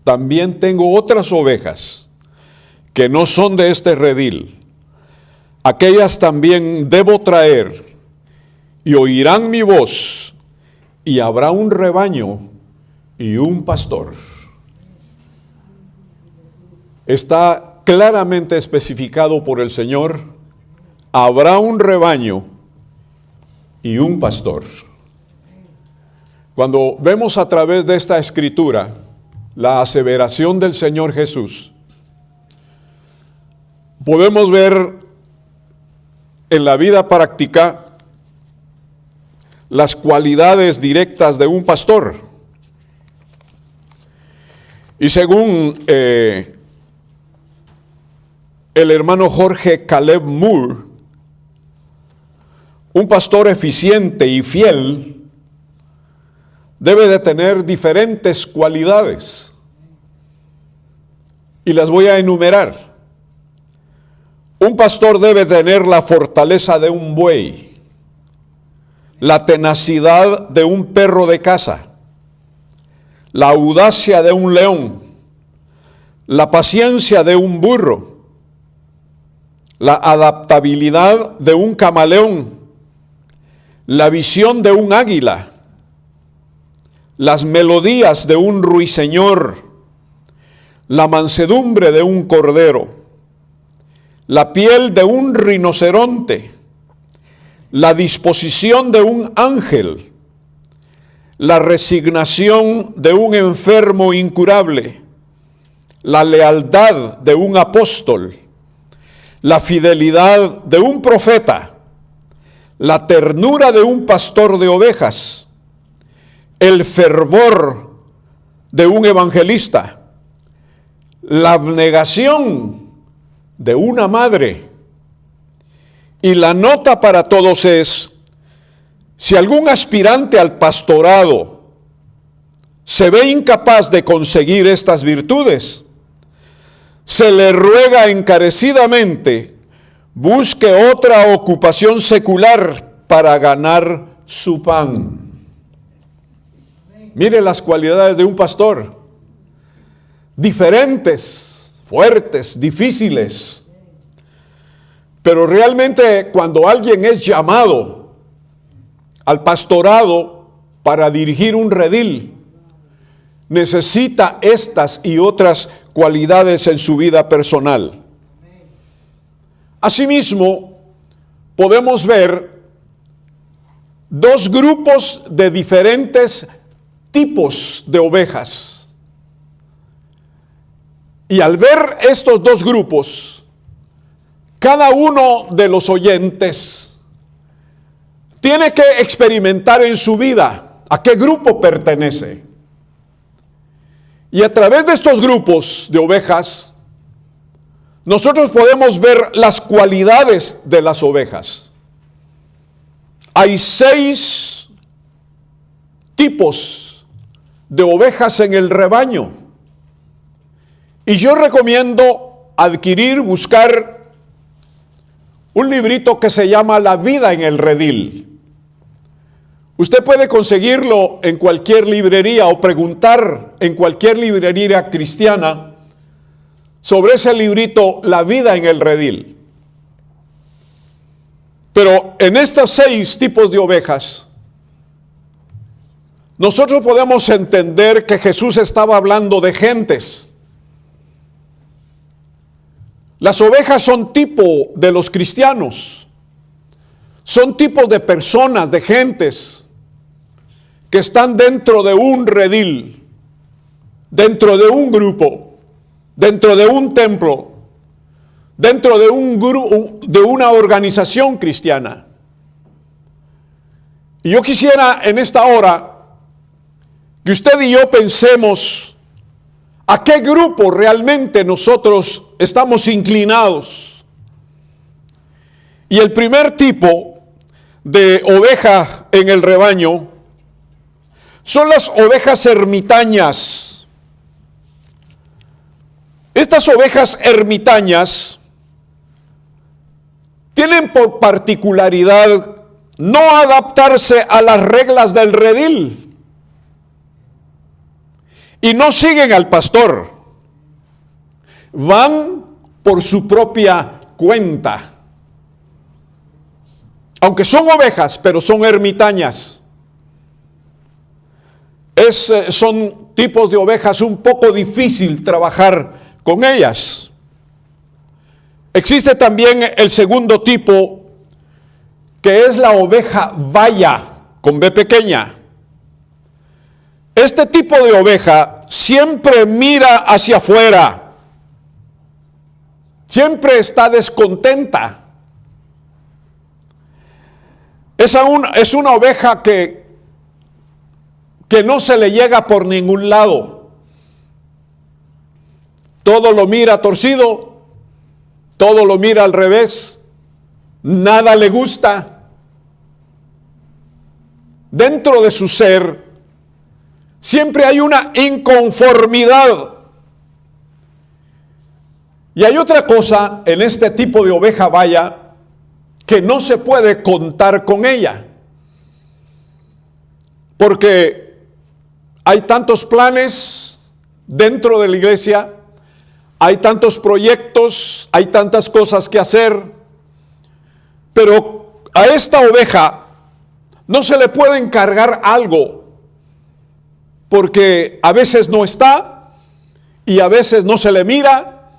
también tengo otras ovejas que no son de este redil. Aquellas también debo traer, y oirán mi voz, y habrá un rebaño y un pastor. Está claramente especificado por el Señor: habrá un rebaño y un pastor. Cuando vemos a través de esta escritura la aseveración del Señor Jesús, podemos ver en la vida práctica las cualidades directas de un pastor. Y según el hermano Jorge Caleb Moore, un pastor eficiente y fiel debe de tener diferentes cualidades, y las voy a enumerar. Un pastor debe tener la fortaleza de un buey, la tenacidad de un perro de caza, la audacia de un león, la paciencia de un burro, la adaptabilidad de un camaleón, la visión de un águila, las melodías de un ruiseñor, la mansedumbre de un cordero, la piel de un rinoceronte, la disposición de un ángel, la resignación de un enfermo incurable, la lealtad de un apóstol, la fidelidad de un profeta, la ternura de un pastor de ovejas, el fervor de un evangelista, la abnegación de una madre. Y la nota para todos es: si algún aspirante al pastorado se ve incapaz de conseguir estas virtudes, se le ruega encarecidamente busque otra ocupación secular para ganar su pan. Mire las cualidades de un pastor: diferentes, fuertes, difíciles. Pero realmente cuando alguien es llamado al pastorado para dirigir un redil, necesita estas y otras cualidades en su vida personal. Asimismo, podemos ver dos grupos de diferentes tipos de ovejas. Y al ver estos dos grupos, cada uno de los oyentes tiene que experimentar en su vida a qué grupo pertenece. Y a través de estos grupos de ovejas, nosotros podemos ver las cualidades de las ovejas. Hay 6 tipos de ovejas en el rebaño. Y yo recomiendo buscar un librito que se llama La vida en el redil. Usted puede conseguirlo en cualquier librería o preguntar en cualquier librería cristiana sobre ese librito, La vida en el redil. Pero en estos 6 tipos de ovejas, nosotros podemos entender que Jesús estaba hablando de gentes. Las ovejas son tipo de los cristianos, son tipos de personas, de gentes que están dentro de un redil, dentro de un grupo, dentro de un templo, dentro de una organización cristiana. Y yo quisiera en esta hora que usted y yo pensemos a qué grupo realmente nosotros estamos inclinados. Y el primer tipo de oveja en el rebaño son las ovejas ermitañas. Estas ovejas ermitañas tienen por particularidad no adaptarse a las reglas del redil. y no siguen al pastor. Van por su propia cuenta. Aunque son ovejas, pero son ermitañas. Son tipos de ovejas un poco difícil trabajar con ellas. Existe también el segundo tipo, que es la oveja vaya, con B pequeña. Este tipo de oveja siempre mira hacia afuera, siempre está descontenta. Es una oveja que no se le llega por ningún lado. Todo lo mira torcido, todo lo mira al revés, nada le gusta. Dentro de su ser siempre hay una inconformidad. Y hay otra cosa en este tipo de oveja vaya, que no se puede contar con ella. Porque hay tantos planes dentro de la iglesia, hay tantos proyectos, hay tantas cosas que hacer, pero a esta oveja no se le puede encargar algo, porque a veces no está y a veces no se le mira,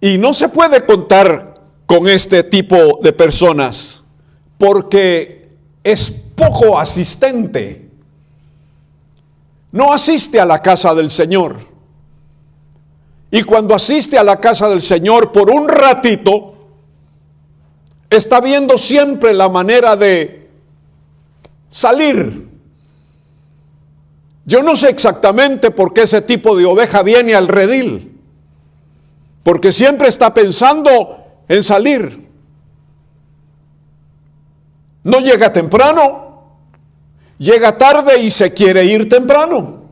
y no se puede contar con este tipo de personas, porque es poco asistente. No asiste a la casa del Señor. Y cuando asiste a la casa del Señor por un ratito, está viendo siempre la manera de salir. Yo no sé exactamente por qué ese tipo de oveja viene al redil, porque siempre está pensando en salir. No llega temprano, llega tarde y se quiere ir temprano.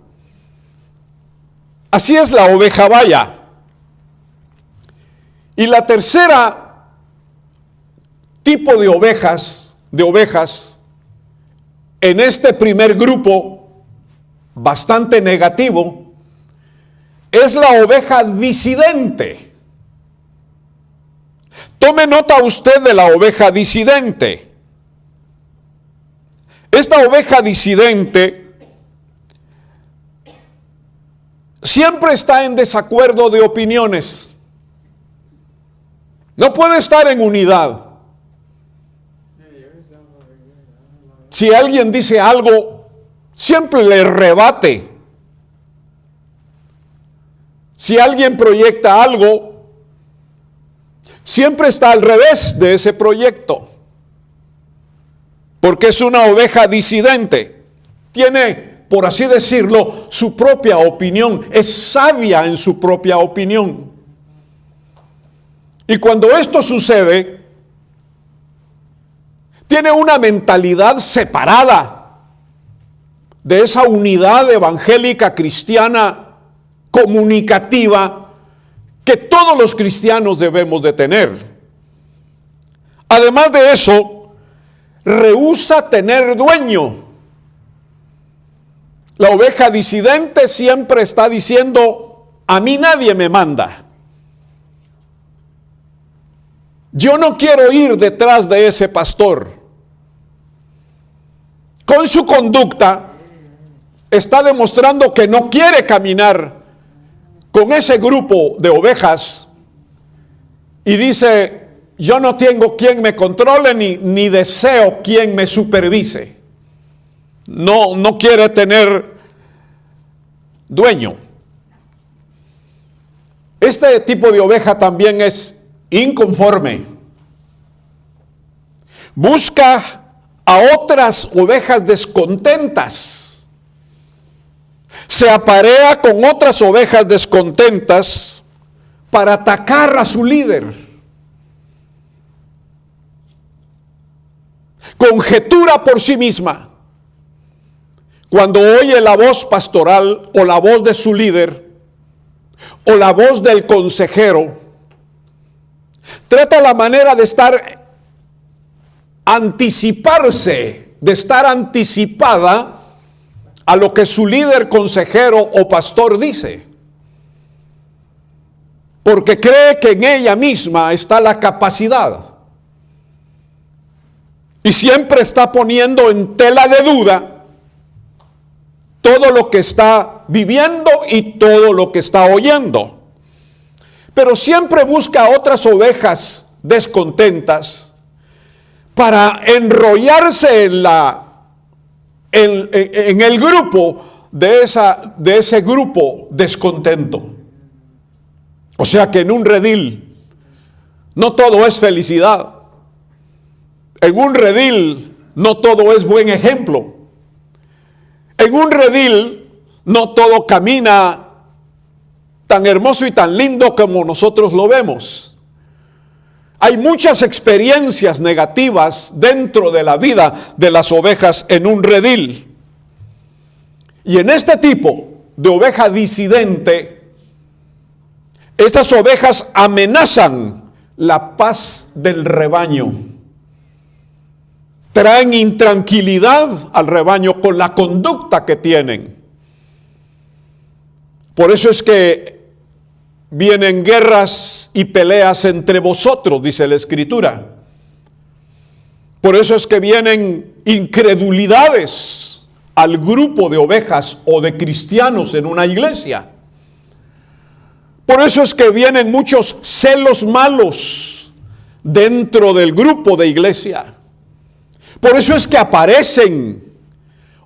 Así es la oveja vaya. Y la tercera tipo de ovejas, en este primer grupo bastante negativo, es la oveja disidente. Tome nota usted de la oveja disidente. Esta oveja disidente siempre está en desacuerdo de opiniones. No puede estar en unidad. Si alguien dice algo, siempre le rebate. Si alguien proyecta algo, siempre está al revés de ese proyecto, porque es una oveja disidente. Tiene, por así decirlo, su propia opinión, es sabia en su propia opinión. Y cuando esto sucede, tiene una mentalidad separada de esa unidad evangélica cristiana comunicativa que todos los cristianos debemos de tener. Además de eso, rehúsa tener dueño. La oveja disidente siempre está diciendo: a mí nadie me manda. Yo no quiero ir detrás de ese pastor. Con su conducta está demostrando que no quiere caminar con ese grupo de ovejas, y dice: yo no tengo quien me controle ni deseo quien me supervise. No quiere tener dueño. Este tipo de oveja también es inconforme. Busca a otras ovejas descontentas. Se aparea con otras ovejas descontentas para atacar a su líder. Conjetura por sí misma. Cuando oye la voz pastoral o la voz de su líder o la voz del consejero, trata la manera de estar anticipada a lo que su líder, consejero o pastor dice, porque cree que en ella misma está la capacidad. Y siempre está poniendo en tela de duda todo lo que está viviendo y todo lo que está oyendo. Pero siempre busca otras ovejas descontentas para enrollarse en el grupo de ese grupo descontento. O sea que en un redil no todo es felicidad. En un redil no todo es buen ejemplo. En un redil no todo camina tan hermoso y tan lindo como nosotros lo vemos. Hay muchas experiencias negativas dentro de la vida de las ovejas en un redil. Y en este tipo de oveja disidente, estas ovejas amenazan la paz del rebaño. Traen intranquilidad al rebaño con la conducta que tienen. Por eso es que vienen guerras y peleas entre vosotros, dice la Escritura. Por eso es que vienen incredulidades al grupo de ovejas o de cristianos en una iglesia. Por eso es que vienen muchos celos malos dentro del grupo de iglesia. Por eso es que aparecen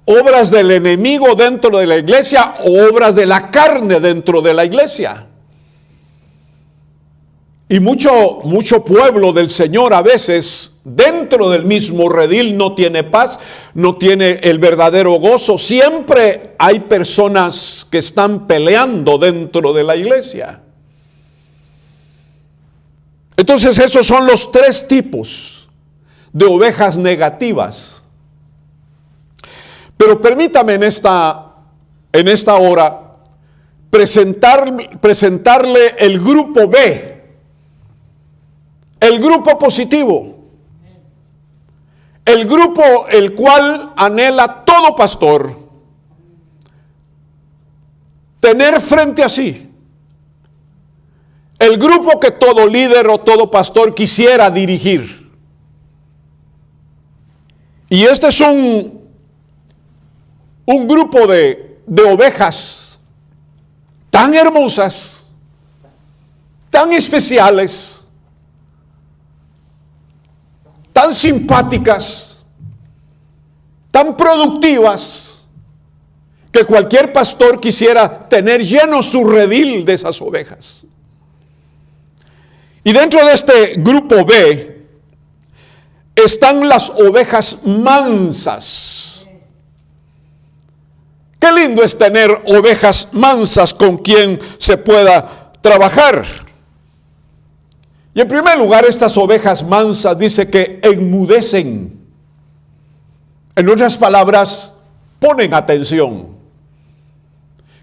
obras del enemigo dentro de la iglesia, obras de la carne dentro de la iglesia. Y mucho pueblo del Señor a veces dentro del mismo redil no tiene paz, no tiene el verdadero gozo. Siempre hay personas que están peleando dentro de la iglesia. Entonces esos son los tres tipos de ovejas negativas. Pero permítame en esta hora presentarle el grupo B, el grupo positivo, el grupo el cual anhela todo pastor tener frente a sí, el grupo que todo líder o todo pastor quisiera dirigir. Y este es un grupo de ovejas tan hermosas, tan especiales, tan simpáticas, tan productivas, que cualquier pastor quisiera tener lleno su redil de esas ovejas. Y dentro de este grupo B están las ovejas mansas. Qué lindo es tener ovejas mansas con quien se pueda trabajar. Y en primer lugar, estas ovejas mansas dice que enmudecen. En otras palabras, ponen atención.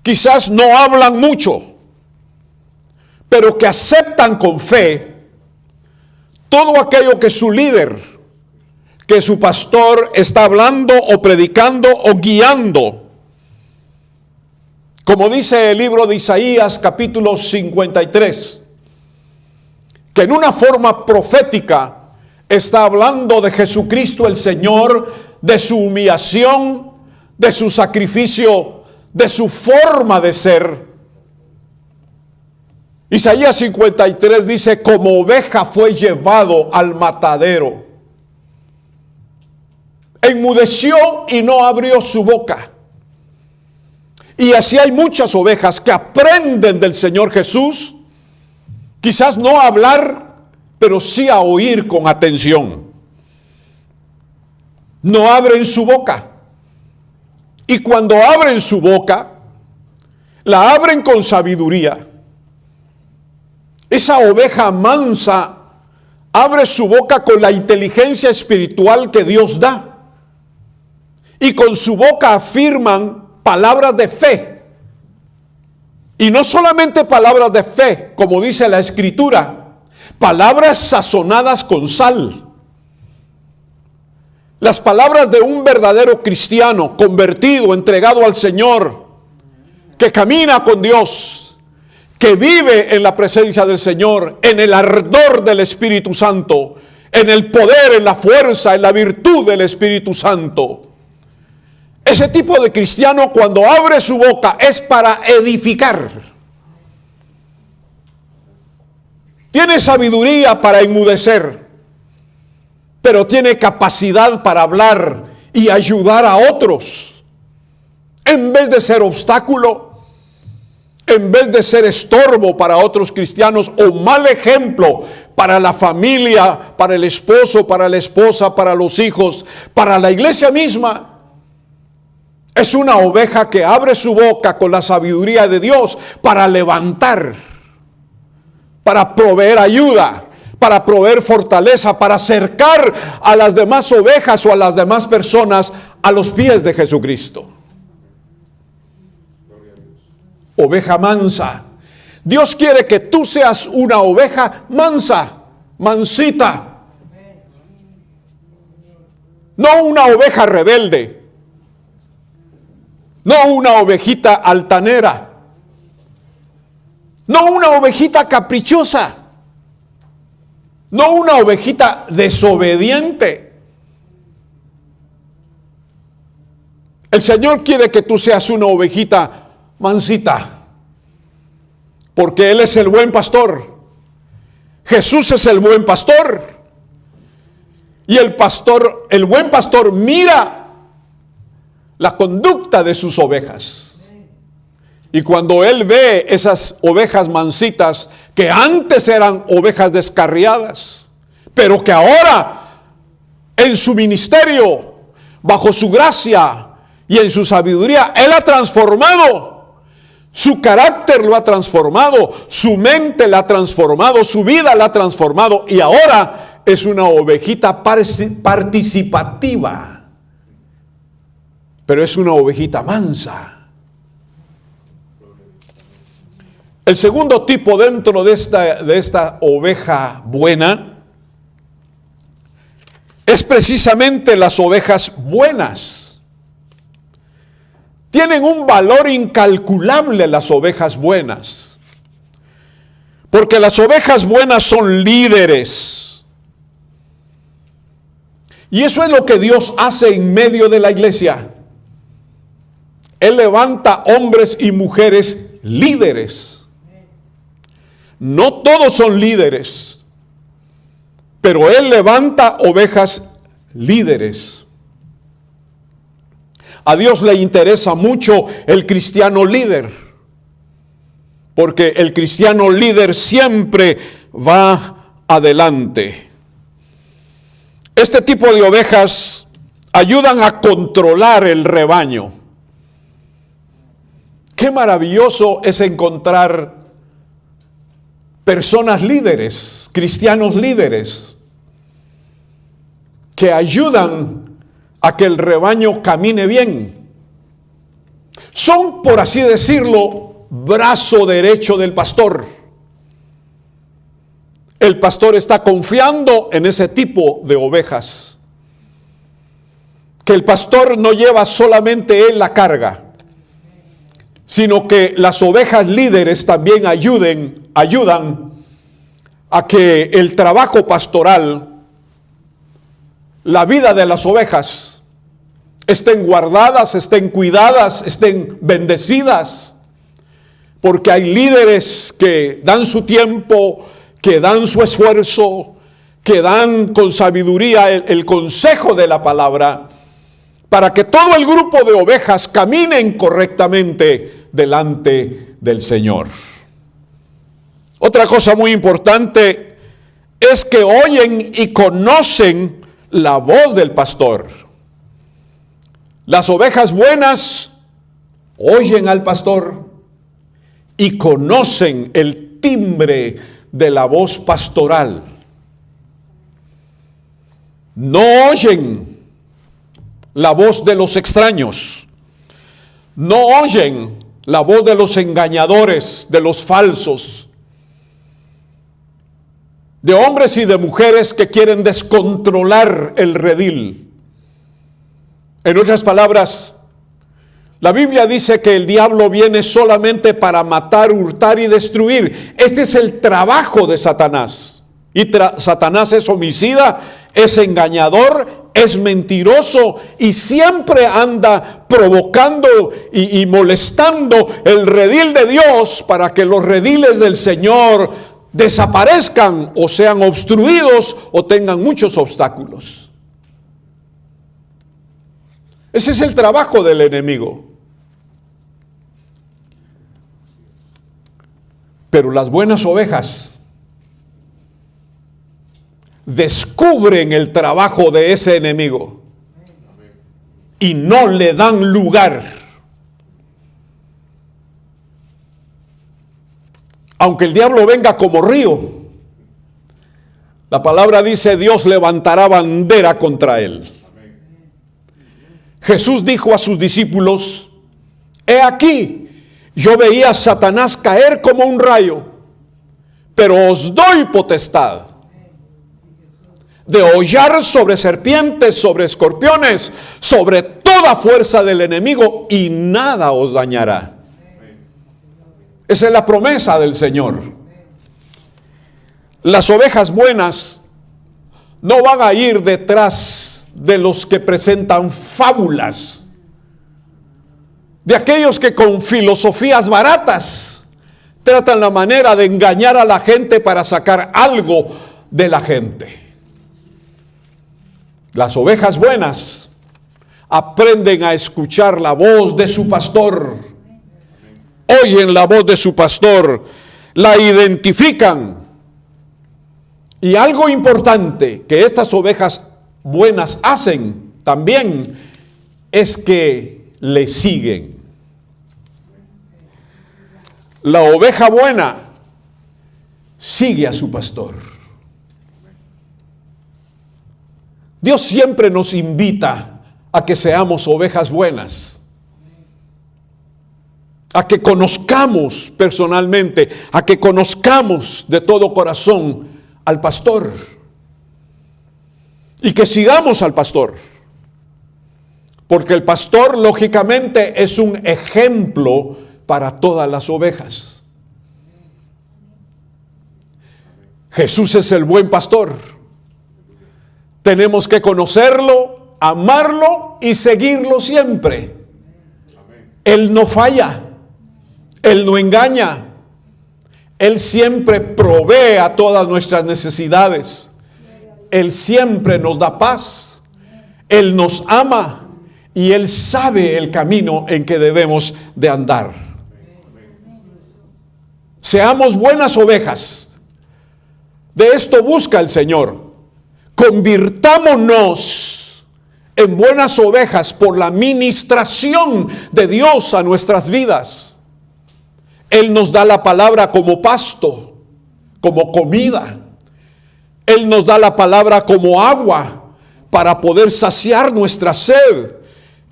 Quizás no hablan mucho, pero que aceptan con fe todo aquello que su líder, que su pastor está hablando o predicando o guiando. Como dice el libro de Isaías capítulo 53, que en una forma profética está hablando de Jesucristo el Señor, de su humillación, de su sacrificio, de su forma de ser. Isaías 53 dice, como oveja fue llevado al matadero. Enmudeció y no abrió su boca. Y así hay muchas ovejas que aprenden del Señor Jesús, quizás no a hablar, pero sí a oír con atención. No abren su boca. Y cuando abren su boca, la abren con sabiduría. Esa oveja mansa abre su boca con la inteligencia espiritual que Dios da. Y con su boca afirman palabras de fe. Y no solamente palabras de fe, como dice la Escritura, palabras sazonadas con sal. Las palabras de un verdadero cristiano, convertido, entregado al Señor, que camina con Dios, que vive en la presencia del Señor, en el ardor del Espíritu Santo, en el poder, en la fuerza, en la virtud del Espíritu Santo. Ese tipo de cristiano, cuando abre su boca, es para edificar. Tiene sabiduría para enmudecer, pero tiene capacidad para hablar y ayudar a otros. En vez de ser obstáculo, en vez de ser estorbo para otros cristianos o mal ejemplo para la familia, para el esposo, para la esposa, para los hijos, para la iglesia misma, es una oveja que abre su boca con la sabiduría de Dios para levantar, para proveer ayuda, para proveer fortaleza, para acercar a las demás ovejas o a las demás personas a los pies de Jesucristo. Oveja mansa. Dios quiere que tú seas una oveja mansa, mansita. No una oveja rebelde. No una ovejita altanera. No una ovejita caprichosa. No una ovejita desobediente. El Señor quiere que tú seas una ovejita mansita, porque Él es el buen pastor. Jesús es el buen pastor. Y el buen pastor mira la conducta de sus ovejas. Y cuando Él ve esas ovejas mansitas, que antes eran ovejas descarriadas, pero que ahora en su ministerio, bajo su gracia y en su sabiduría, Él ha transformado. Su carácter lo ha transformado, su mente la ha transformado, su vida la ha transformado, y ahora es una ovejita participativa, pero es una ovejita mansa. El segundo tipo dentro de esta oveja buena es precisamente las ovejas buenas. Tienen un valor incalculable las ovejas buenas, porque las ovejas buenas son líderes. Y eso es lo que Dios hace en medio de la iglesia. Él levanta hombres y mujeres líderes. No todos son líderes, pero Él levanta ovejas líderes. A Dios le interesa mucho el cristiano líder, porque el cristiano líder siempre va adelante. Este tipo de ovejas ayudan a controlar el rebaño. Qué maravilloso es encontrar personas líderes, cristianos líderes, que ayudan a que el rebaño camine bien. Son, por así decirlo, brazo derecho del pastor. El pastor está confiando en ese tipo de ovejas. Que el pastor no lleva solamente él la carga, sino que las ovejas líderes también ayudan a que el trabajo pastoral, la vida de las ovejas, estén guardadas, estén cuidadas, estén bendecidas, porque hay líderes que dan su tiempo, que dan su esfuerzo, que dan con sabiduría el consejo de la palabra, para que todo el grupo de ovejas caminen correctamente delante del Señor. Otra cosa muy importante es que oyen y conocen la voz del pastor. Las ovejas buenas oyen al pastor y conocen el timbre de la voz pastoral. No oyen la voz de los extraños. No oyen la voz de los engañadores, de los falsos, de hombres y de mujeres que quieren descontrolar el redil. En otras palabras, la Biblia dice que el diablo viene solamente para matar, hurtar y destruir. Este es el trabajo de Satanás. Y Satanás es homicida, es engañador, es mentiroso y siempre anda provocando y molestando el redil de Dios para que los rediles del Señor desaparezcan o sean obstruidos o tengan muchos obstáculos. Ese es el trabajo del enemigo. Pero las buenas ovejas descubren el trabajo de ese enemigo y no le dan lugar. Aunque el diablo venga como río, la palabra dice: Dios levantará bandera contra él. Jesús dijo a sus discípulos: he aquí, yo veía a Satanás caer como un rayo, pero os doy potestad de hollar sobre serpientes, sobre escorpiones, sobre toda fuerza del enemigo, y nada os dañará. Esa es la promesa del Señor. Las ovejas buenas no van a ir detrás de los que presentan fábulas, de aquellos que con filosofías baratas tratan la manera de engañar a la gente para sacar algo de la gente. Las ovejas buenas aprenden a escuchar la voz de su pastor, oyen la voz de su pastor, la identifican. Y algo importante que estas ovejas buenas hacen también es que le siguen. La oveja buena sigue a su pastor. Dios siempre nos invita a que seamos ovejas buenas, a que conozcamos personalmente, a que conozcamos de todo corazón al pastor y que sigamos al pastor, porque el pastor lógicamente es un ejemplo para todas las ovejas. Jesús es el buen pastor. Tenemos que conocerlo, amarlo y seguirlo siempre. Él no falla, Él no engaña, Él siempre provee a todas nuestras necesidades, Él siempre nos da paz, Él nos ama y Él sabe el camino en que debemos de andar. Seamos buenas ovejas. De esto busca el Señor. Convirtámonos en buenas ovejas por la ministración de Dios a nuestras vidas. Él nos da la palabra como pasto, como comida. Él nos da la palabra como agua para poder saciar nuestra sed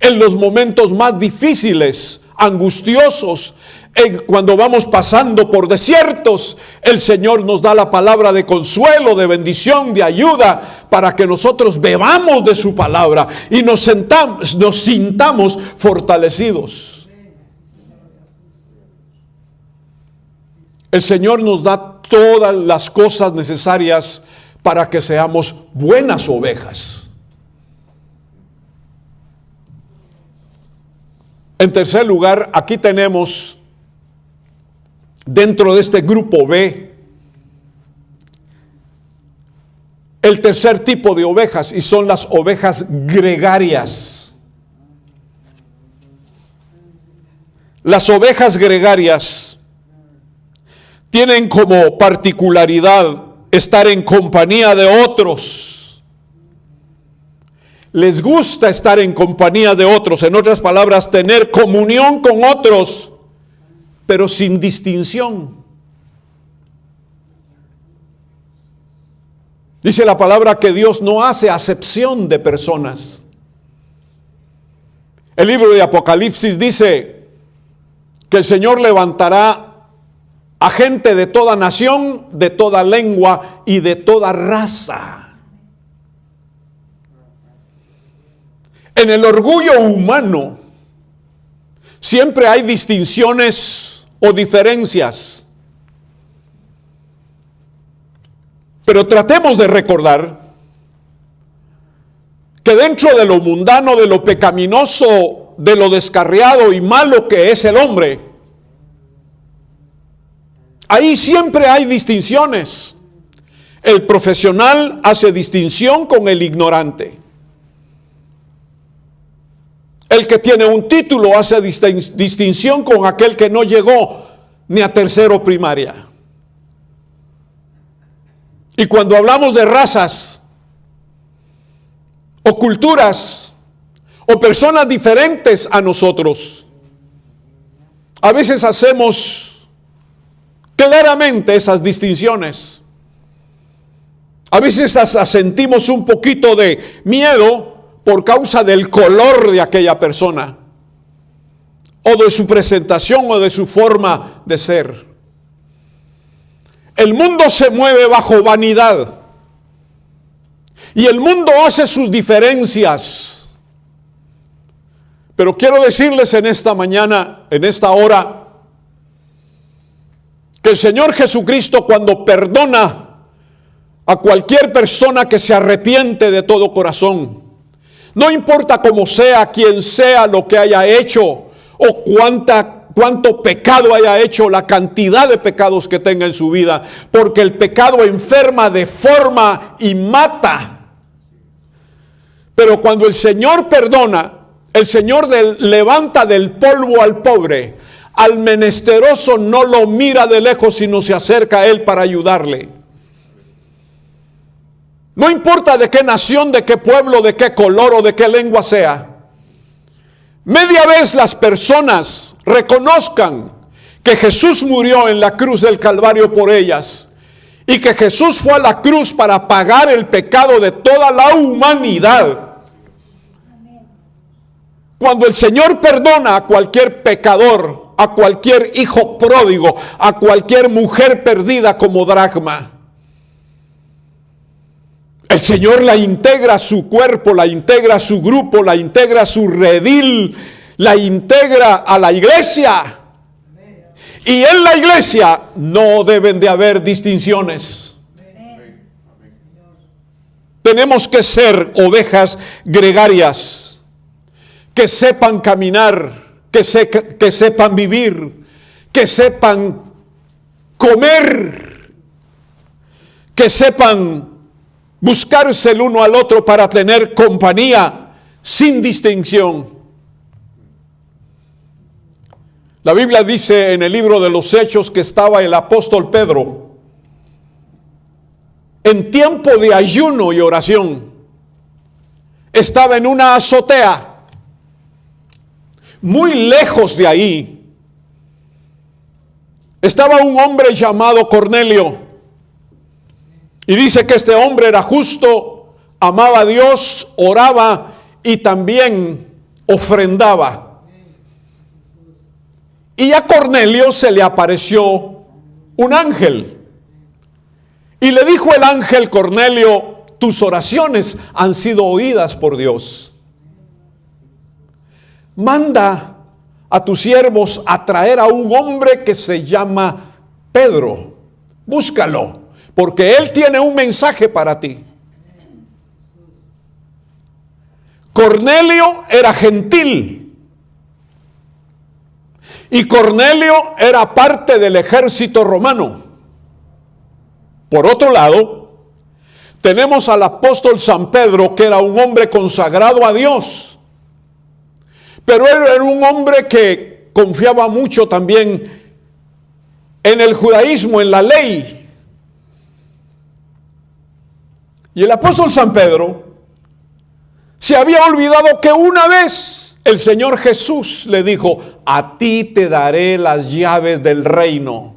en los momentos más difíciles, angustiosos. Cuando vamos pasando por desiertos, el Señor nos da la palabra de consuelo, de bendición, de ayuda, para que nosotros bebamos de su palabra y nos sintamos fortalecidos. El Señor nos da todas las cosas necesarias para que seamos buenas ovejas. En tercer lugar, aquí tenemos dentro de este grupo B el tercer tipo de ovejas, y son las ovejas gregarias. Las ovejas gregarias tienen como particularidad estar en compañía de otros. Les gusta estar en compañía de otros, en otras palabras, tener comunión con otros, pero sin distinción. Dice la palabra que Dios no hace acepción de personas. El libro de Apocalipsis dice que el Señor levantará a gente de toda nación, de toda lengua y de toda raza. En el orgullo humano siempre hay distinciones o diferencias. Pero tratemos de recordar que dentro de lo mundano, de lo pecaminoso, de lo descarriado y malo que es el hombre, ahí siempre hay distinciones. El profesional hace distinción con el ignorante. El que tiene un título hace distinción con aquel que no llegó ni a tercero primaria. Y cuando hablamos de razas o culturas o personas diferentes a nosotros, a veces hacemos claramente esas distinciones. A veces hasta sentimos un poquito de miedo por causa del color de aquella persona, o de su presentación, o de su forma de ser. El mundo se mueve bajo vanidad, y el mundo hace sus diferencias. Pero quiero decirles en esta mañana, en esta hora, que el Señor Jesucristo, cuando perdona a cualquier persona que se arrepiente de todo corazón, no importa cómo sea, quién sea, lo que haya hecho, o cuánto pecado haya hecho, la cantidad de pecados que tenga en su vida, porque el pecado enferma, deforma y mata. Pero cuando el Señor perdona, el Señor levanta del polvo al pobre, al menesteroso no lo mira de lejos, sino se acerca a él para ayudarle. No importa de qué nación, de qué pueblo, de qué color o de qué lengua sea. Media vez las personas reconozcan que Jesús murió en la cruz del Calvario por ellas y que Jesús fue a la cruz para pagar el pecado de toda la humanidad. Cuando el Señor perdona a cualquier pecador, a cualquier hijo pródigo, a cualquier mujer perdida como dracma, el Señor la integra a su cuerpo, la integra a su grupo, la integra a su redil, la integra a la iglesia. Y en la iglesia no deben de haber distinciones. Tenemos que ser ovejas gregarias, que sepan caminar, que sepan vivir, que sepan comer, que sepan buscarse el uno al otro para tener compañía sin distinción. La Biblia dice en el libro de los Hechos que estaba el apóstol Pedro en tiempo de ayuno y oración. Estaba en una azotea, muy lejos de ahí. Estaba un hombre llamado Cornelio. Y dice que este hombre era justo, amaba a Dios, oraba y también ofrendaba. Y a Cornelio se le apareció un ángel. Y le dijo el ángel: Cornelio, tus oraciones han sido oídas por Dios. Manda a tus siervos a traer a un hombre que se llama Pedro. Búscalo, porque él tiene un mensaje para ti. Cornelio era gentil. Y Cornelio era parte del ejército romano. Por otro lado, tenemos al apóstol San Pedro, que era un hombre consagrado a Dios. Pero él era un hombre que confiaba mucho también en el judaísmo, en la ley. Y el apóstol San Pedro se había olvidado que una vez el Señor Jesús le dijo: a ti te daré las llaves del reino.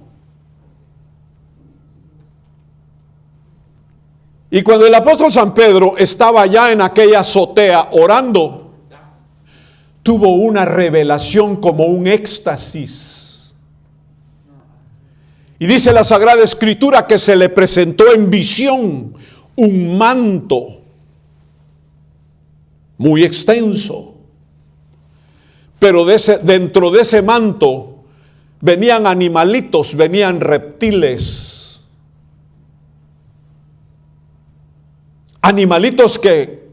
Y cuando el apóstol San Pedro estaba allá en aquella azotea orando, tuvo una revelación, como un éxtasis. Y dice la Sagrada Escritura que se le presentó en visión un manto. muy extenso. Pero dentro de ese manto venían animalitos, venían reptiles. Animalitos que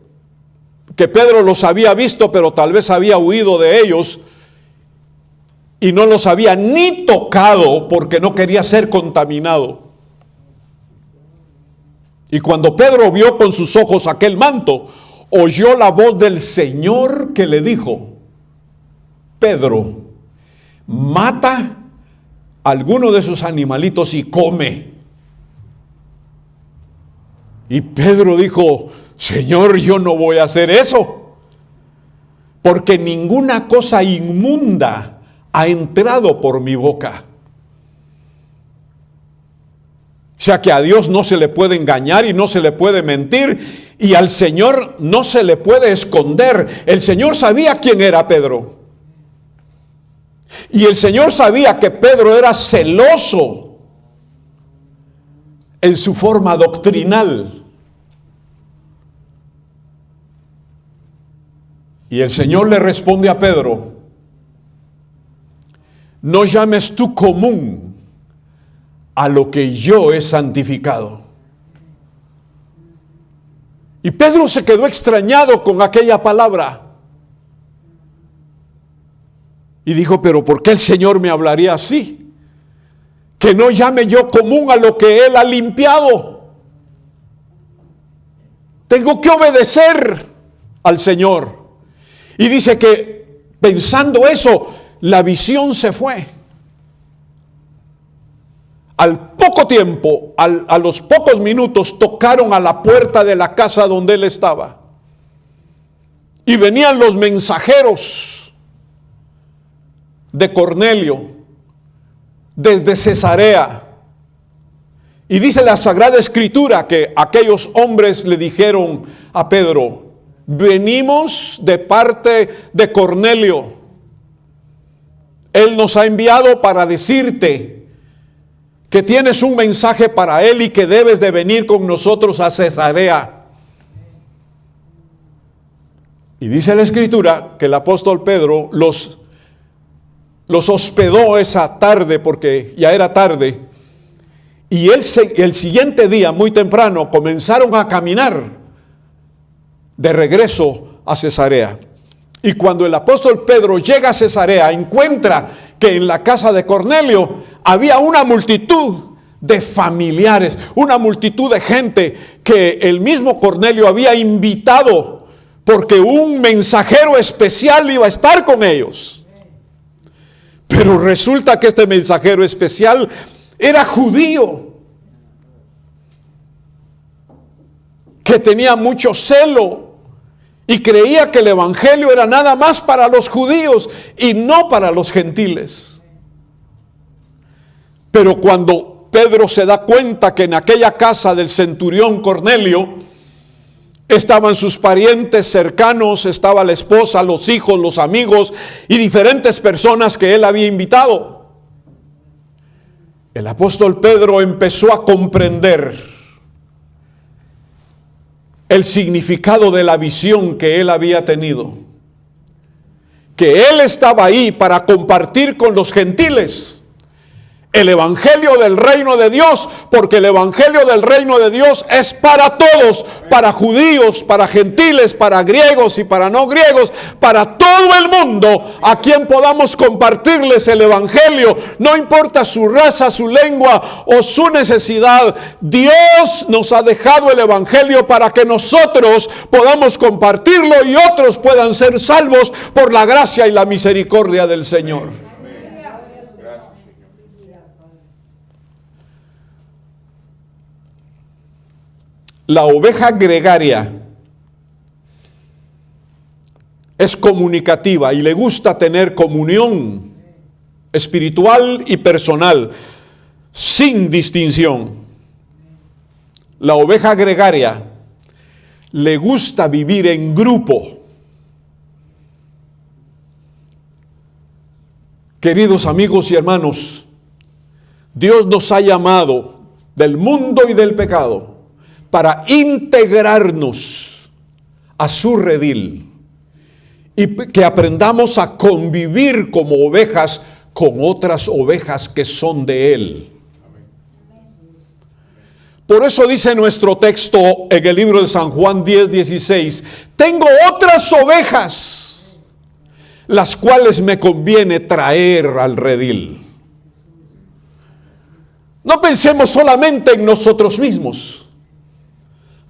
Pedro los había visto, pero tal vez había huido de ellos y no los había ni tocado porque no quería ser contaminado. Y cuando Pedro vio con sus ojos aquel manto, oyó la voz del Señor que le dijo: Pedro, mata alguno de esos animalitos y come. Y Pedro dijo: Señor, yo no voy a hacer eso, porque ninguna cosa inmunda ha entrado por mi boca. O sea que a Dios no se le puede engañar y no se le puede mentir, y al Señor no se le puede esconder. El Señor sabía quién era Pedro. Y el Señor sabía que Pedro era celoso en su forma doctrinal. Y el Señor le responde a Pedro: no llames tú común a lo que yo he santificado. Y Pedro se quedó extrañado con aquella palabra. Y dijo: pero ¿por qué el Señor me hablaría así? Que no llame yo común a lo que Él ha limpiado. Tengo que obedecer al Señor. Y dice que pensando eso, la visión se fue. Al poco tiempo, a los pocos minutos, tocaron a la puerta de la casa donde él estaba. Y venían los mensajeros de Cornelio desde Cesarea. Y dice la Sagrada Escritura que aquellos hombres le dijeron a Pedro: venimos de parte de Cornelio. Él nos ha enviado para decirte que tienes un mensaje para él y que debes de venir con nosotros a Cesarea. Y dice la Escritura que el apóstol Pedro los hospedó esa tarde, porque ya era tarde, y el siguiente día, muy temprano, comenzaron a caminar de regreso a Cesarea. Y cuando el apóstol Pedro llega a Cesarea, encuentra que en la casa de Cornelio había una multitud de familiares, una multitud de gente que el mismo Cornelio había invitado, porque un mensajero especial iba a estar con ellos. Pero resulta que este mensajero especial era judío, que tenía mucho celo y creía que el evangelio era nada más para los judíos y no para los gentiles. Pero cuando Pedro se da cuenta que en aquella casa del centurión Cornelio estaban sus parientes cercanos, estaba la esposa, los hijos, los amigos y diferentes personas que él había invitado, el apóstol Pedro empezó a comprender el significado de la visión que él había tenido. Que él estaba ahí para compartir con los gentiles el evangelio del reino de Dios, porque el evangelio del reino de Dios es para todos, para judíos, para gentiles, para griegos y para no griegos, para todo el mundo a quien podamos compartirles el evangelio, no importa su raza, su lengua o su necesidad. Dios nos ha dejado el evangelio para que nosotros podamos compartirlo y otros puedan ser salvos por la gracia y la misericordia del Señor. La oveja gregaria es comunicativa y le gusta tener comunión espiritual y personal sin distinción. La oveja gregaria le gusta vivir en grupo. Queridos amigos y hermanos, Dios nos ha llamado del mundo y del pecado para integrarnos a su redil. y que aprendamos a convivir como ovejas con otras ovejas que son de Él. Por eso dice nuestro texto en el libro de San Juan 10:16, tengo otras ovejas, las cuales me conviene traer al redil. No pensemos solamente en nosotros mismos.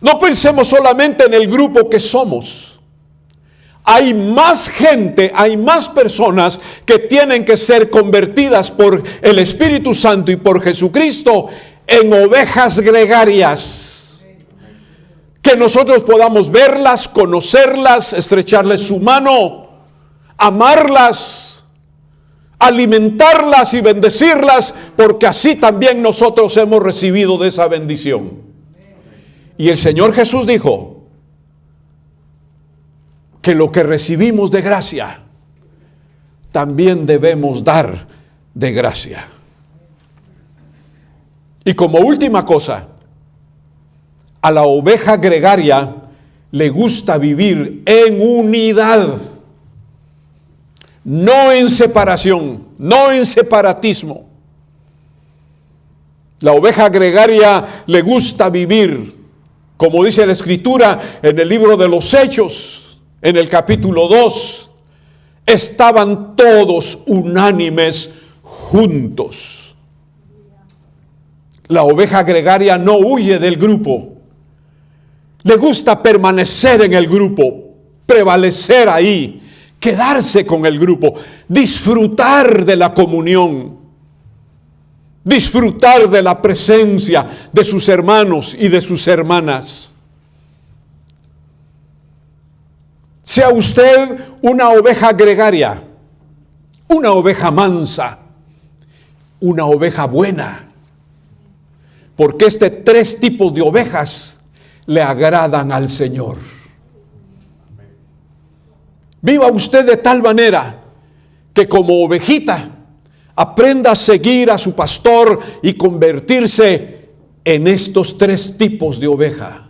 No pensemos solamente en el grupo que somos. Hay más gente, hay más personas que tienen que ser convertidas por el Espíritu Santo y por Jesucristo en ovejas gregarias. Que nosotros podamos verlas, conocerlas, estrecharles su mano, amarlas, alimentarlas y bendecirlas, porque así también nosotros hemos recibido de esa bendición. Y el Señor Jesús dijo que lo que recibimos de gracia, también debemos dar de gracia. Y como última cosa, a la oveja gregaria le gusta vivir en unidad, no en separación, no en separatismo. La oveja gregaria le gusta vivir, como dice la Escritura en el libro de los Hechos, en el capítulo 2, estaban todos unánimes juntos. La oveja gregaria no huye del grupo. Le gusta permanecer en el grupo, prevalecer ahí, quedarse con el grupo, disfrutar de la comunión, disfrutar de la presencia de sus hermanos y de sus hermanas. Sea usted una oveja gregaria, una oveja mansa, una oveja buena, porque tres tipos de ovejas le agradan al Señor. Viva usted de tal manera que como ovejita aprenda a seguir a su pastor y convertirse en estos tres tipos de oveja: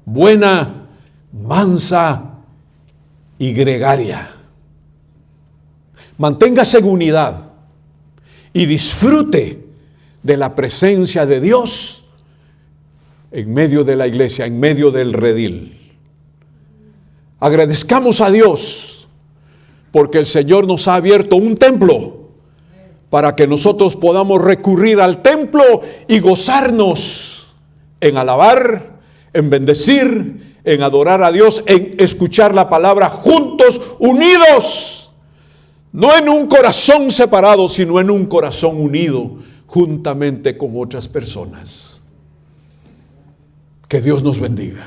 buena, mansa y gregaria. Manténgase en unidad y disfrute de la presencia de Dios en medio de la iglesia, en medio del redil. Agradezcamos a Dios porque el Señor nos ha abierto un templo para que nosotros podamos recurrir al templo y gozarnos en alabar, en bendecir, en adorar a Dios, en escuchar la palabra juntos, unidos, no en un corazón separado, sino en un corazón unido, juntamente con otras personas. Que Dios nos bendiga.